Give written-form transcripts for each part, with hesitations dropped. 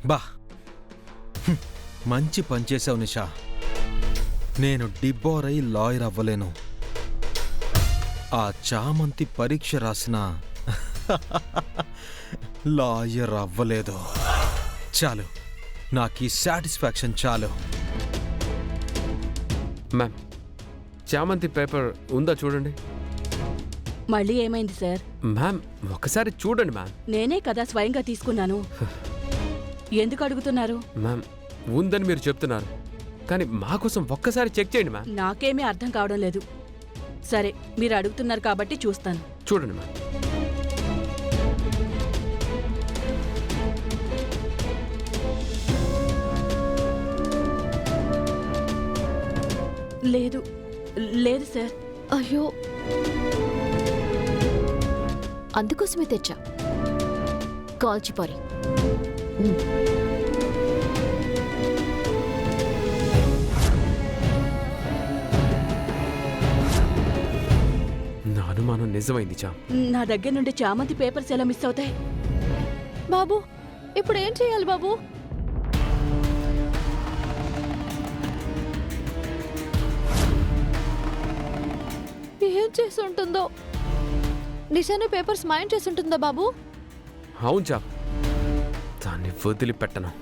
బా మంచి పనిచేసావు నిషా. నేను డిబ్బోరై లాయర్ అవ్వలేను. ఆ చామంతి పరీక్ష రాసిన లాయర్ అవ్వలేదు. చాలు, నాకీ సాటిస్ఫాక్షన్ చాలు. మ్యామ్, చామంతి పేపర్ ఉందా చూడండి. మళ్ళీ ఏమైంది సార్? మ్యామ్ ఒకసారి చూడండి మ్యామ్. నేనే కదా స్వయంగా తీసుకున్నాను. ఎందుకు అడుగుతున్నారు? మ్యామ్ ఉందని మీరు చెప్తున్నారు, కానీ మా కోసం ఒక్కసారి చెక్ చేయండి మ్యామ్. నాకేమీ అర్థం కావడం లేదు. సరే, మీరు అడుగుతున్నారు కాబట్టి చూస్తాను. చూడండి మ్యామ్. లేదు లేదు సార్. అయ్యో, అందుకోసమే తెచ్చా. కాల్చిపారి. నా అనుమానం నిజమైంది చామ్. నా దగ్గర నుండి చామంతి పేపర్స్ ఎలా మిస్ అవుతాయి? బాబు, ఇప్పుడు ఏం చేయాలి బాబు? ఏం చేసి ఉంటుందో? నిజానే పేపర్స్ మాయం చేసి ఉంటుందా బాబు? అవును చామ్, దాన్ని వదిలిపెట్టను.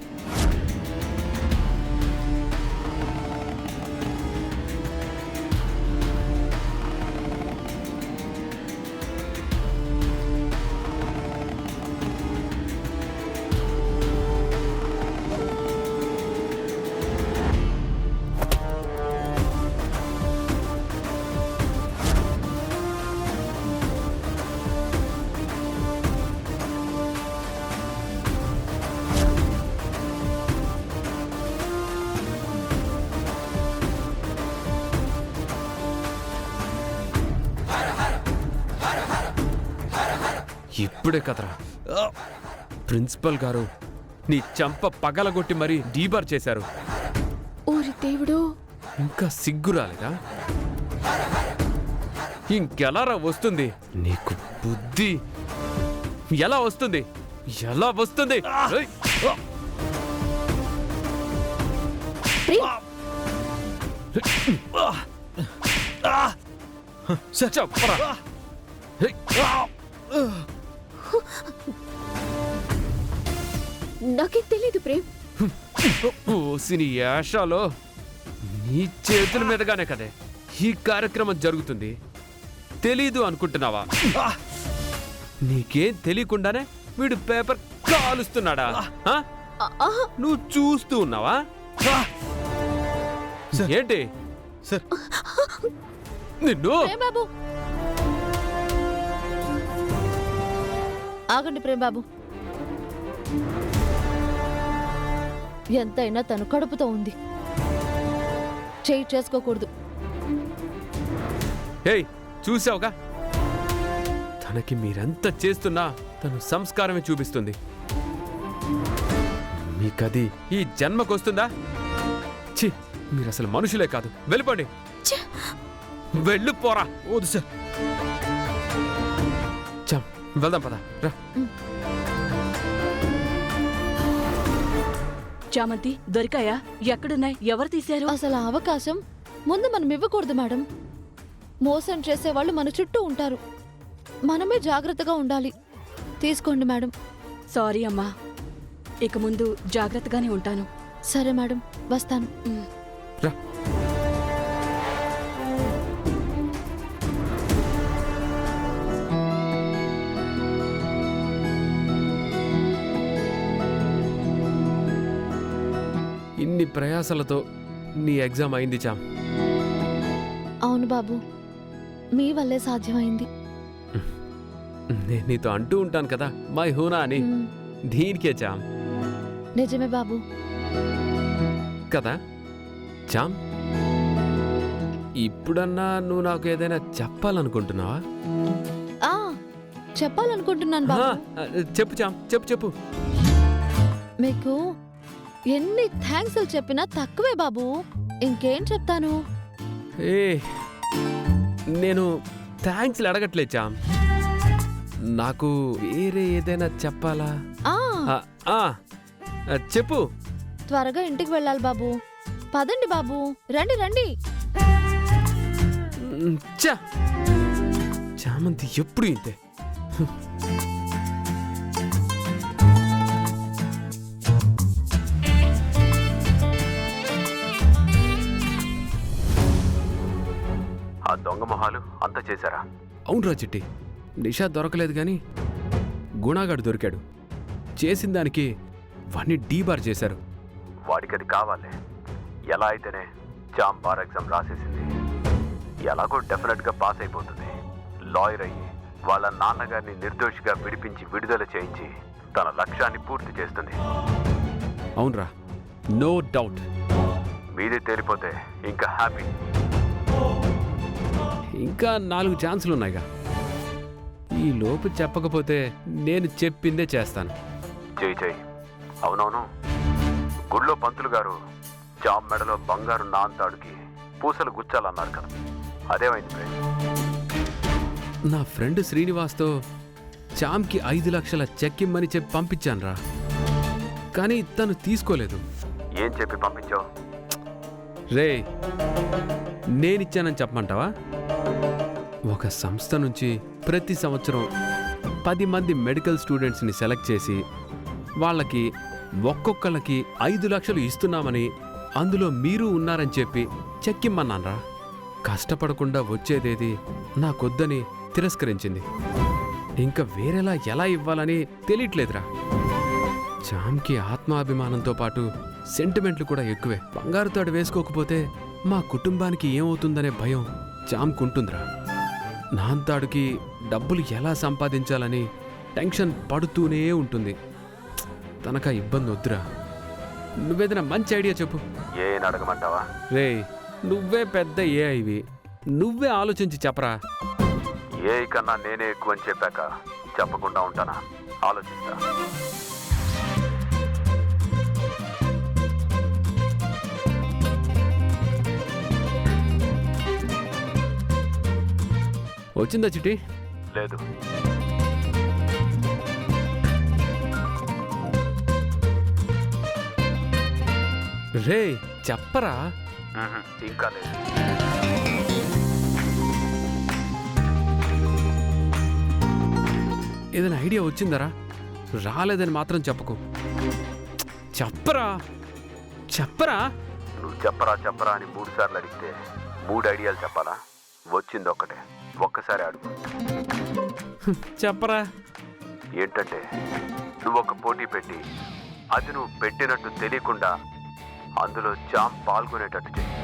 ఇప్పుడే కదరా ప్రిన్సిపల్ గారు నీ చంప పగలగొట్టి మరీ డీబార్ చేశారు. ఓరి దేవుడు, ఇంకా సిగ్గు రాలేదా? ఇంకెలారా వస్తుంది నీకు బుద్ధి? ఎలా వస్తుంది? ఎలా వస్తుంది? ఏయ్! చెప్పరా. ఏయ్! నాకేం తెలీదు ప్రేమ్. ఓసిని యాషాలో నీ చేతుల మీదగానే కదే ఈ కార్యక్రమం జరుగుతుంది. తెలీదు అనుకుంటున్నావా? నీకేం తెలియకుండానే వీడు పేపర్ కాలుస్తున్నాడా? నువ్వు చూస్తూ ఉన్నావా? ఏంటి సార్? నిన్ను ప్రేమ్ బాబు, ఆగండి ప్రేమ్ బాబు. ఎంతైనా తను కడుపుతో ఉంది, చేయి చేసుకోకూడదు. ఏయ్, చూసావుగా, తనకి మీరెంత చేస్తున్నా తను సంస్కారమే చూపిస్తుంది. మీకది ఈ జన్మకొస్తుందా? ఛీ, మీరు అసలు మనుషులే కాదు. వెళ్ళిపోండి, వెళ్ళిపోరా. వద్దు సార్. చమ్, వెళ్దాం పద. రా. చామంతి దొరికాయా? ఎక్కడున్నాయి? ఎవరు తీశారు? అసలు ఆ అవకాశం ముందు మనం ఇవ్వకూడదు మేడం. మోసం చేసేవాళ్ళు మన చుట్టూ ఉంటారు, మనమే జాగ్రత్తగా ఉండాలి. తీసుకోండి మేడం. సారీ అమ్మా, ఇక ముందు జాగ్రత్తగానే ఉంటాను. సరే మేడం, వస్తాను. రా. ఇన్ని ప్రయాసాలతో నీ ఎగ్జామ్ అయింది చామ్. అవును బాబు, మీ వల్లే సాధ్యమైంది. నేను నీతో అంటూ ఉంటాను కదా మై హూనా అని. దీనికే చామ్. నిజమే బాబు. కదా చామ్, ఇప్పుడన్నా నువ్వు నాకు ఏదైనా చెప్పాలనుకుంటున్నావా? చెప్పాలనుకుంటున్నాను బాబు. చెప్పు చామ్, చెప్పు చెప్పు. మీకు ఎన్ని థ్యాంక్స్ చెప్పినా తక్కువే బాబు. ఇంకేం చెప్తాను? ఏ, నేను థ్యాంక్స్ అడగట్లే చామ్, నాకు వేరే ఏదైనా చెప్పాలా? చెప్పు. త్వరగా ఇంటికి వెళ్ళాలి బాబు. పదండి బాబు, రండి రండి. ఛ! చామంతి ఎప్పుడు ఇంతే. ఆ దొంగ మొహాలు అంతా చేశారా? అవునరా చిట్టి, నిషా దొరకలేదు కానీ గుణాగాడు దొరికాడు. చేసిన దానికి వాణ్ణి డీబార్ చేశారు. వాడికి అది కావాలి. ఎలా అయితేనే జామ్ బార్ ఎగ్జామ్ రాసేసింది. ఎలాగో డెఫినెట్గా పాస్ అయిపోతుంది. లాయర్ అయ్యి వాళ్ళ నాన్నగారిని నిర్దోషిగా విడిపించి విడుదల చేయించి తన లక్ష్యాన్ని పూర్తి చేస్తుంది. అవునరా, నో డౌట్. మీది తేలిపోతే ఇంకా హ్యాపీ. ఇంకా 4 ఛాన్సులు ఉన్నాయిగా. ఈ లోపు చెప్పకపోతే నేను చెప్పిందే చేస్తాను. చేయి చేయి. అవునవును, గుళ్ళో పంతులు గారు జామ్ మెడలో బంగారు నాంతాడుకి పూసలు గుచ్చాలన్నారు కదా, అదేమైంది? నా ఫ్రెండ్ శ్రీనివాస్తో చామ్కి 5 లక్షల చెక్ ఇమ్మని చెప్పి పంపించానురా. కానీ తను తీసుకోలేదు. ఏం చెప్పి పంపించావు? రే, నేనిచ్చానని చెప్పమంటావా? ఒక సంస్థ నుంచి ప్రతి సంవత్సరం 10 మంది మెడికల్ స్టూడెంట్స్ని సెలెక్ట్ చేసి వాళ్ళకి ఒక్కొక్కళ్ళకి 5 లక్షలు ఇస్తున్నామని, అందులో మీరు ఉన్నారని చెప్పి చెక్ ఇమ్మన్నాన్రా. కష్టపడకుండా వచ్చేదేది నాకొద్దని తిరస్కరించింది. ఇంకా వేరేలా ఎలా ఇవ్వాలని తెలియట్లేదురా. చామ్కి ఆత్మాభిమానంతో పాటు సెంటిమెంట్లు కూడా ఎక్కువే. బంగారు తాడు వేసుకోకపోతే మా కుటుంబానికి ఏమవుతుందనే భయం చామ్కుంటుందిరా. నాంతాడుకి డబ్బులు ఎలా సంపాదించాలని టెన్షన్ పడుతూనే ఉంటుంది. తనకా ఇబ్బంది వద్దురా. నువ్వేదైనా మంచి ఐడియా చెప్పు. ఏం అడగమంటావా? రే, నువ్వే పెద్ద ఏఐవి, నువ్వే ఆలోచించి చెప్పరా. ఏ కన్నా నేనే ఎక్కువ అని చెప్పాక చెప్పకుండా ఉంటానా? ఆలోచిస్తా. వచ్చిందా చిట్టి? లేదు. రే, చెప్పరా. ఇంకా లేదు. ఏదైనా ఐడియా వచ్చిందరా? రాలేదని మాత్రం చెప్పకు. చెప్పరా చెప్పరా. నువ్వు చెప్పరా చెప్పరా అని 3 సార్లు అడిగితే 3 ఐడియాలు చెప్పాలా? వచ్చింది ఒక్కటే. ఒక్కసారి అడుగు. చెప్పరా. ఏంటంటే, నువ్వు ఒక పోటీ పెట్టి అది నువ్వు పెట్టినట్టు తెలియకుండా అందులో జామ్ పాల్గొనేటట్టు చెయ్యి.